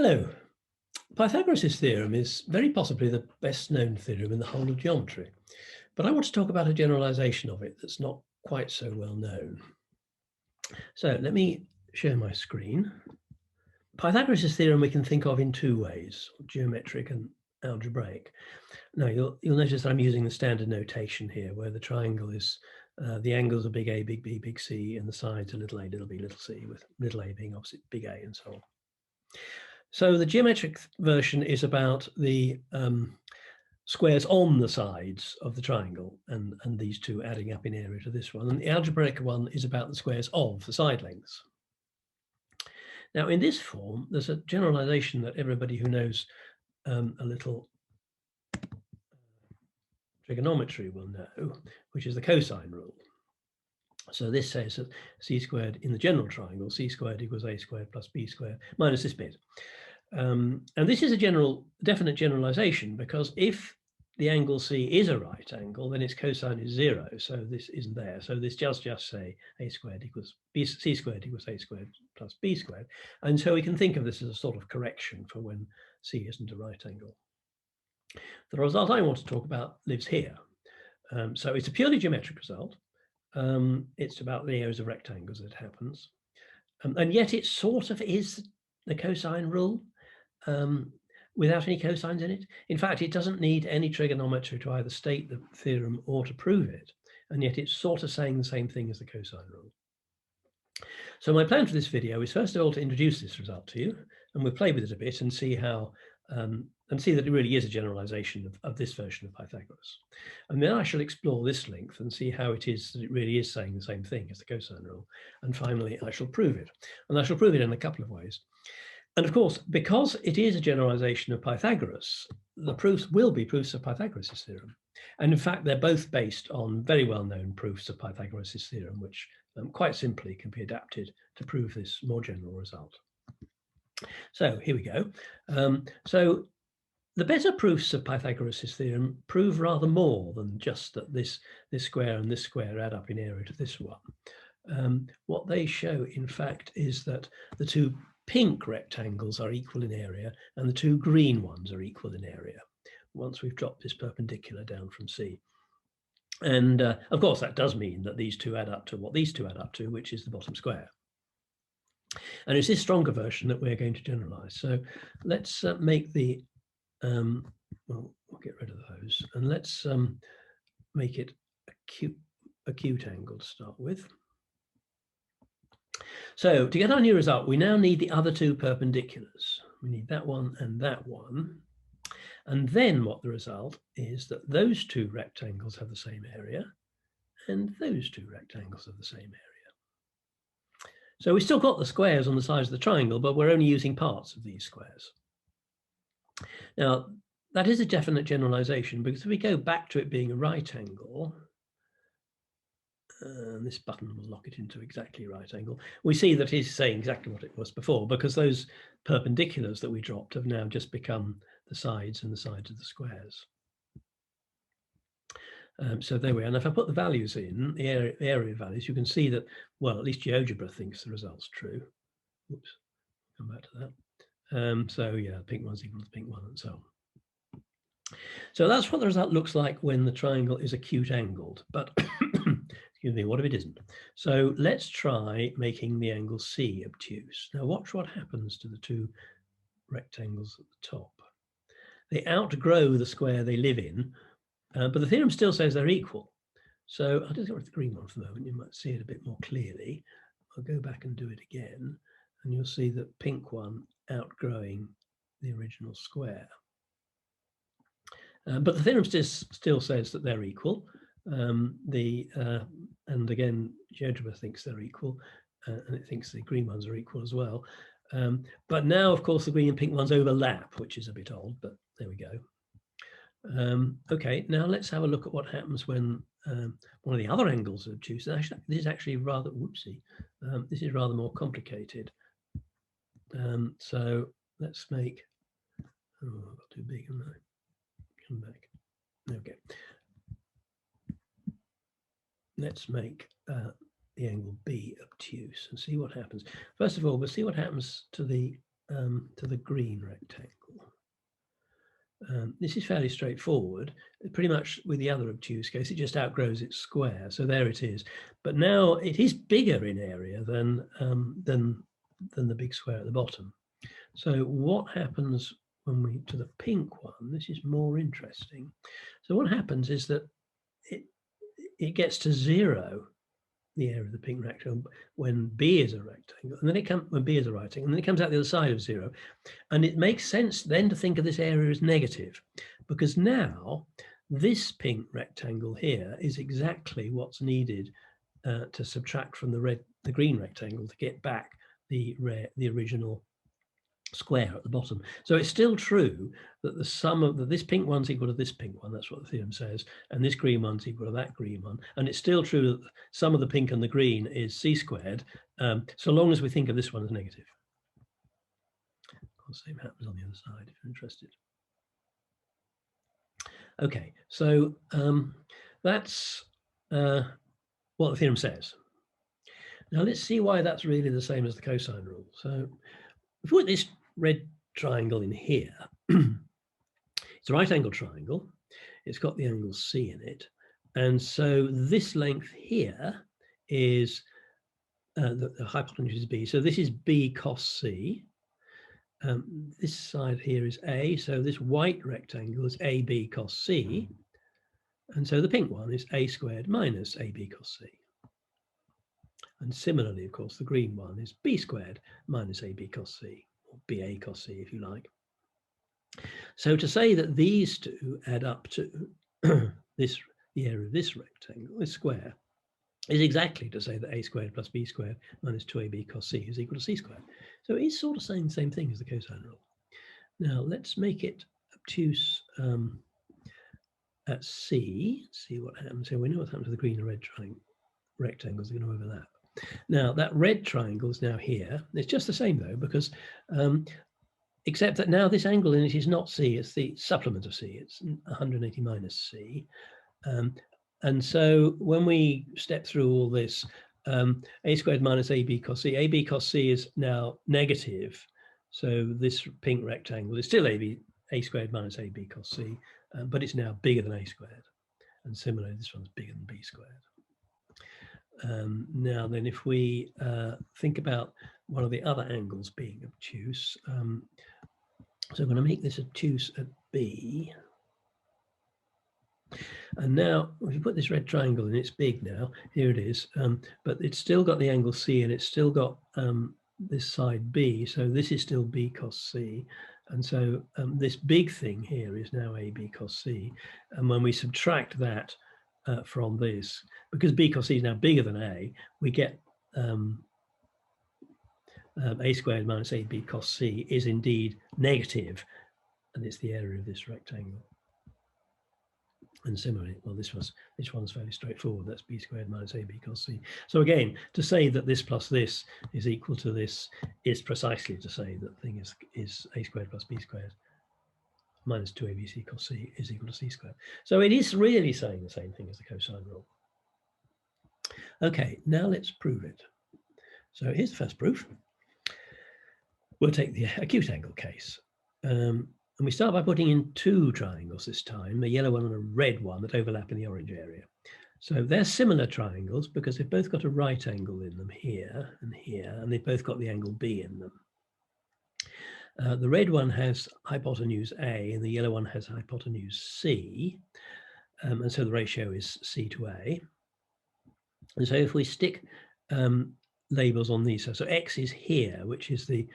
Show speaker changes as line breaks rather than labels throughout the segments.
Hello. Pythagoras' theorem is very possibly the best known theorem in the whole of geometry, but I want to talk about a generalization of it that's not quite so well known. So let me share my screen. Pythagoras' theorem we can think of in two ways, geometric and algebraic. Now you'll notice that I'm using the standard notation here, where the triangle is, the angles are big A, big B, big C, and the sides are little a, little b, little c, with little a being opposite big A and so on. So the geometric version is about the squares on the sides of the triangle and these two adding up in area to this one. And the algebraic one is about the squares of the side lengths. Now in this form, there's a generalization that everybody who knows a little trigonometry will know, which is the cosine rule. So this says that c squared in the general triangle, c squared equals a squared plus b squared minus this bit. And this is a definite generalization, because if the angle C is a right angle, then its cosine is 0. So this isn't there. So this just say a squared equals b, c squared equals a squared plus b squared. And so we can think of this as a sort of correction for when C isn't a right angle. The result I want to talk about lives here. So it's a purely geometric result. It's about the areas of rectangles that happens. And yet it sort of is the cosine rule without any cosines in it. In fact, it doesn't need any trigonometry to either state the theorem or to prove it. And yet it's sort of saying the same thing as the cosine rule. So my plan for this video is first of all to introduce this result to you, and we'll play with it a bit and see how and see that it really is a generalization of this version of Pythagoras. And then I shall explore this length and see how it is that it really is saying the same thing as the cosine rule. And finally, I shall prove it. And I shall prove it in a couple of ways. And of course, because it is a generalization of Pythagoras, the proofs will be proofs of Pythagoras' theorem. And in fact, they're both based on very well-known proofs of Pythagoras' theorem, which quite simply can be adapted to prove this more general result. So here we go. So the better proofs of Pythagoras' theorem prove rather more than just that this square and this square add up in area to this one. What they show, in fact, is that the two pink rectangles are equal in area and the two green ones are equal in area once we've dropped this perpendicular down from C. And of course, that does mean that these two add up to what these two add up to, which is the bottom square. And it's this stronger version that we're going to generalize. So let's make the well, we'll get rid of those, and let's make it a acute angle to start with. So to get our new result, we now need the other two perpendiculars. We need that one and that one. And then what the result is that those two rectangles have the same area and those two rectangles have the same area. So we still got the squares on the sides of the triangle, but we're only using parts of these squares. Now, that is a definite generalization, because if we go back to it being a right angle, and this button will lock it into exactly right angle, we see that it's saying exactly what it was before, because those perpendiculars that we dropped have now just become the sides and the sides of the squares. So there we are. And if I put the values in, the area values, you can see that, well, at least GeoGebra thinks the result's true. Oops, come back to that. So yeah, the pink one's equal to the pink one and so on. So that's what the result looks like when the triangle is acute angled, but excuse me, what if it isn't? So let's try making the angle C obtuse. Now watch what happens to the two rectangles at the top. They outgrow the square they live in, but the theorem still says they're equal. So I'll just get rid of the green one for the moment. You might see it a bit more clearly. I'll go back and do it again, and you'll see the pink one outgrowing the original square. But the theorem still says that they're equal. And again, GeoGebra thinks they're equal, and it thinks the green ones are equal as well. But now, of course, the green and pink ones overlap, which is a bit odd, but there we go. Okay, now let's have a look at what happens when one of the other angles are obtuse. This is actually rather, whoopsie, this is rather more complicated. So let's make, oh, I got too big, haven't I? Come back. Okay. Let's make the angle B obtuse and see what happens. First of all, we'll see what happens to the to the green rectangle. This is fairly straightforward. Pretty much with the other obtuse case, it just outgrows its square. So there it is. But now it is bigger in area than the big square at the bottom. So what happens when we to the pink one? This is more interesting. So what happens is that it gets to 0, the area of the pink rectangle, when B is a rectangle, and then it comes when B is a rectangle, and then it comes out the other side of 0. And it makes sense then to think of this area as negative, because now this pink rectangle here is exactly what's needed to subtract from the green rectangle to get back the original square at the bottom. So it's still true that the sum of this pink one's equal to this pink one. That's what the theorem says. And this green one's equal to that green one. And it's still true that the sum of the pink and the green is c squared, so long as we think of this one as negative. The same happens on the other side if you're interested. Okay, so that's what the theorem says. Now let's see why that's really the same as the cosine rule. So if we put this red triangle in here, it's a right angle triangle. It's got the angle C in it. And so this length here is the hypotenuse is B. So this is B cos C. This side here is A. So this white rectangle is AB cos C. And so the pink one is A squared minus AB cos C. And similarly, of course, the green one is B squared minus AB cos C, or BA cos C, if you like. So to say that these two add up to the area of this rectangle, this square, is exactly to say that A squared plus B squared minus 2AB cos C is equal to C squared. So it's sort of saying the same thing as the cosine rule. Now let's make it obtuse at C, see what happens. So we know what happens to the green and red rectangles, they're going to overlap. Now that red triangle is now here. It's just the same though, because except that now this angle in it is not C, it's the supplement of C, it's 180 minus C. And so when we step through all this, A squared minus AB cos C is now negative. So this pink rectangle is still A squared minus AB cos C, but it's now bigger than A squared. And similarly, this one's bigger than B squared. Now then, if we think about one of the other angles being obtuse, so I'm going to make this obtuse at B. And now, if you put this red triangle in, it's big now, here it is, but it's still got the angle C and it's still got this side B, so this is still B cos C. And so this big thing here is now AB cos C. And when we subtract that from this, because B cos C is now bigger than A, we get A squared minus AB cos C is indeed negative, and it's the area of this rectangle. And similarly, well, this one's fairly straightforward. That's B squared minus AB cos C. So again, to say that this plus this is equal to this is precisely to say that the thing is A squared plus B squared minus 2ABC cos C is equal to C squared. So it is really saying the same thing as the cosine rule. Okay, now let's prove it. So here's the first proof. We'll take the acute angle case. And we start by putting in two triangles this time, a yellow one and a red one that overlap in the orange area. So they're similar triangles because they've both got a right angle in them here, and they've both got the angle B in them. The red one has hypotenuse A and the yellow one has hypotenuse C. And so the ratio is C to A. And so if we stick labels on these, so X is here, which is the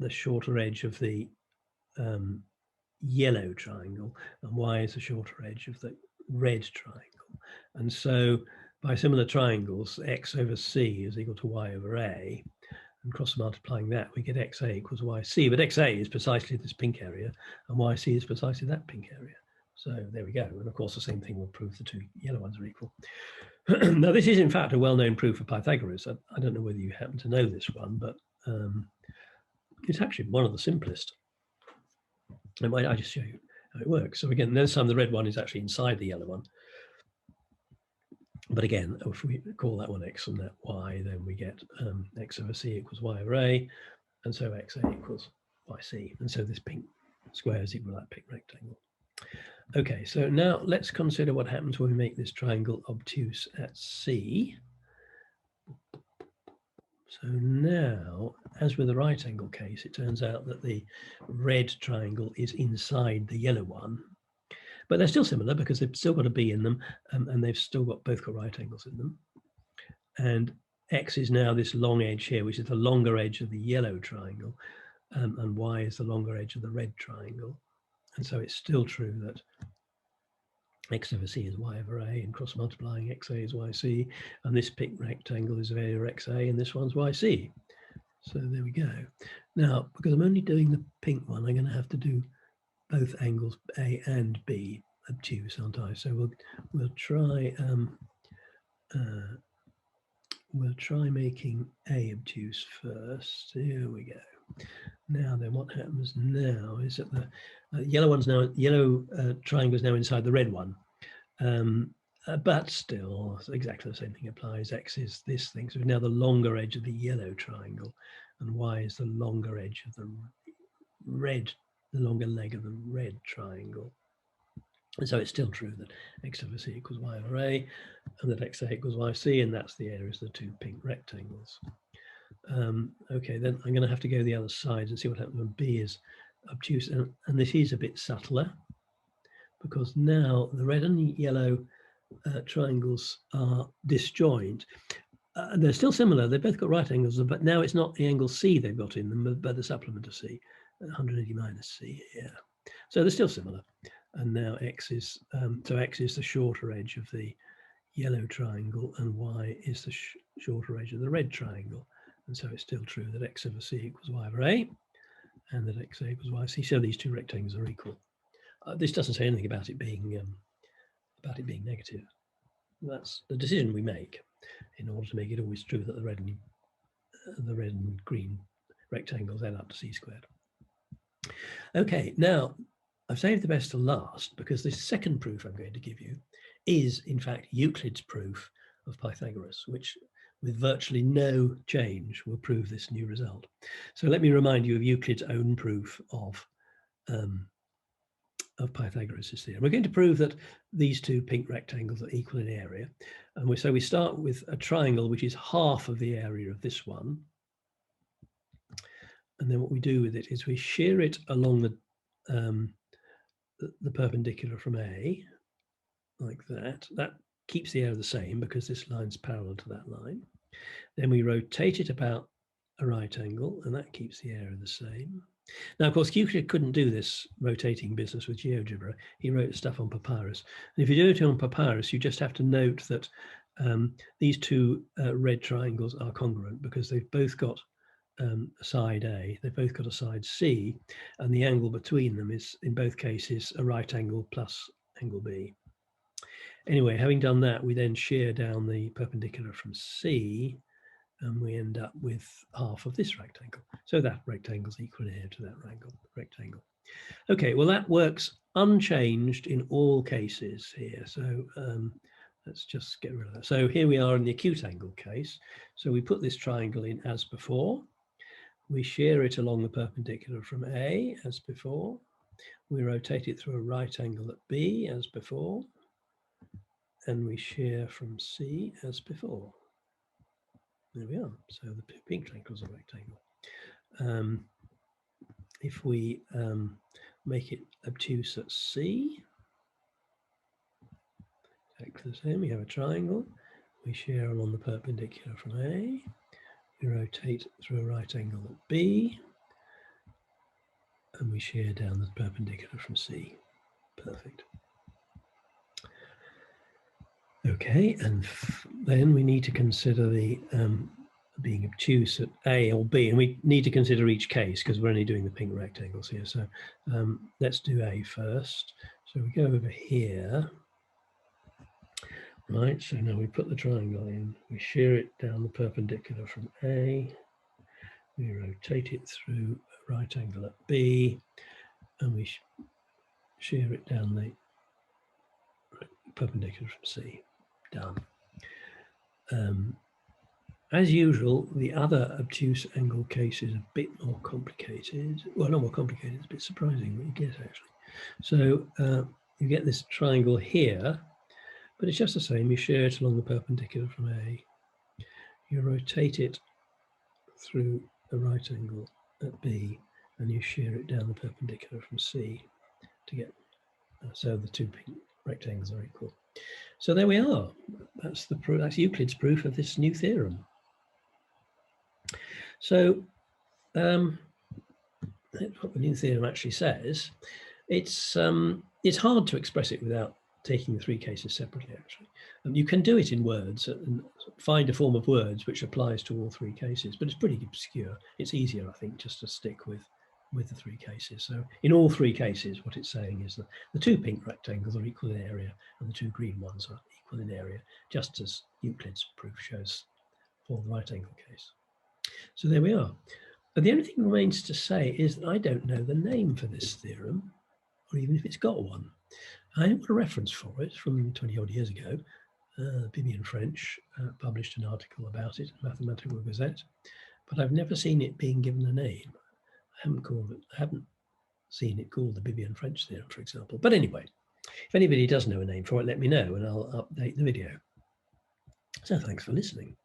shorter edge of the yellow triangle, and Y is the shorter edge of the red triangle. And so by similar triangles, X over C is equal to Y over A. And cross multiplying that, we get XA equals YC. But XA is precisely this pink area, and YC is precisely that pink area. So there we go. And of course, the same thing will prove the two yellow ones are equal. Now, this is in fact a well-known proof of Pythagoras. I don't know whether you happen to know this one, but it's actually one of the simplest. And I just show you how it works. So again, this time the red one is actually inside the yellow one. But again, if we call that one X and that Y, then we get X over C equals Y over A. and so xa equals yc, and so this pink square is equal to that pink rectangle. Okay, so now let's consider what happens when we make this triangle obtuse at C. So now, as with the right angle case, it turns out that the red triangle is inside the yellow one, but they're still similar because they've still got a B in them, and they've still both got right angles in them. And X is now this long edge here, which is the longer edge of the yellow triangle, and Y is the longer edge of the red triangle. And so it's still true that X over C is Y over A, and cross multiplying XA is YC, and this pink rectangle is area XA, and this one's YC. So there we go. Now, because I'm only doing the pink one, I'm going to have to do both angles A and B obtuse, aren't I? So we'll try making A obtuse first. Here we go. Now then, what happens now is that the yellow triangle is now inside the red one, but still exactly the same thing applies. X is this thing, so now the longer edge of the yellow triangle, and Y is the longer edge of the red, the longer leg of the red triangle. And so it's still true that X over C equals Y over A, and that XA equals YC, and that's the areas of the two pink rectangles. Okay, then I'm going to have to go the other side and see what happens when B is obtuse, and this is a bit subtler, because now the red and yellow triangles are disjoint. They're still similar, they've both got right angles, but now it's not the angle C they've got in them, but the supplement of C, 180 minus C here. So they're still similar. And now X is, so X is the shorter edge of the yellow triangle, and Y is the shorter edge of the red triangle. And so it's still true that X over C equals Y over A, and that XA equals YC. So these two rectangles are equal. This doesn't say anything about it being negative. That's the decision we make in order to make it always true that the red and green rectangles add up to C squared. Okay, now I've saved the best to last because this second proof I'm going to give you is in fact Euclid's proof of Pythagoras, which with virtually no change will prove this new result. So let me remind you of Euclid's own proof of Pythagoras' theorem. We're going to prove that these two pink rectangles are equal in area. And so we start with a triangle which is half of the area of this one. And then what we do with it is we shear it along the perpendicular from A, like that. That keeps the area the same because this line's parallel to that line. Then we rotate it about a right angle, and that keeps the area the same. Now, of course, Euclid couldn't do this rotating business with GeoGebra. He wrote stuff on papyrus. And if you do it on papyrus, you just have to note that these two red triangles are congruent because they've both got a side A, they've both got a side C, and the angle between them is, in both cases, a right angle plus angle B. Anyway, having done that, we then shear down the perpendicular from C, and we end up with half of this rectangle. So that rectangle is equal here to that rectangle. Okay, well, that works unchanged in all cases here. So let's just get rid of that. So here we are in the acute angle case. So we put this triangle in as before. We shear it along the perpendicular from A as before. We rotate it through a right angle at B as before. And we shear from C as before. There we are. So the pink triangle is a rectangle. If we make it obtuse at C, exactly the same. We have a triangle. We shear along the perpendicular from A. We rotate through a right angle at B. And we shear down the perpendicular from C. Perfect. Okay, and then we need to consider the being obtuse at A or B, and we need to consider each case because we're only doing the pink rectangles here. So let's do A first. So we go over here, right? So now we put the triangle in, we shear it down the perpendicular from A, we rotate it through a right angle at B, and we shear it down the perpendicular from C. Done. As usual, the other obtuse angle case is a bit more complicated. Well, not more complicated, it's a bit surprising what you get actually. So you get this triangle here, but it's just the same. You shear it along the perpendicular from A. You rotate it through a right angle at B, and you shear it down the perpendicular from C to get, so the two pink rectangles are equal. So there we are. That's Euclid's proof of this new theorem. So that's what the new theorem actually says. It's hard to express it without taking the three cases separately, actually. You can do it in words and find a form of words which applies to all three cases, but it's pretty obscure. It's easier, I think, just to stick with the three cases. So in all three cases, what it's saying is that the two pink rectangles are equal in area and the two green ones are equal in area, just as Euclid's proof shows for the right angle case. So there we are. But the only thing remains to say is that I don't know the name for this theorem, or even if it's got one. I have a reference for it from 20 odd years ago. Bibi in French published an article about it in Mathematical Gazette, but I've never seen it being given a name. I haven't seen it called the Bibi in French theorem, for example. But anyway, if anybody does know a name for it, let me know and I'll update the video. So thanks for listening.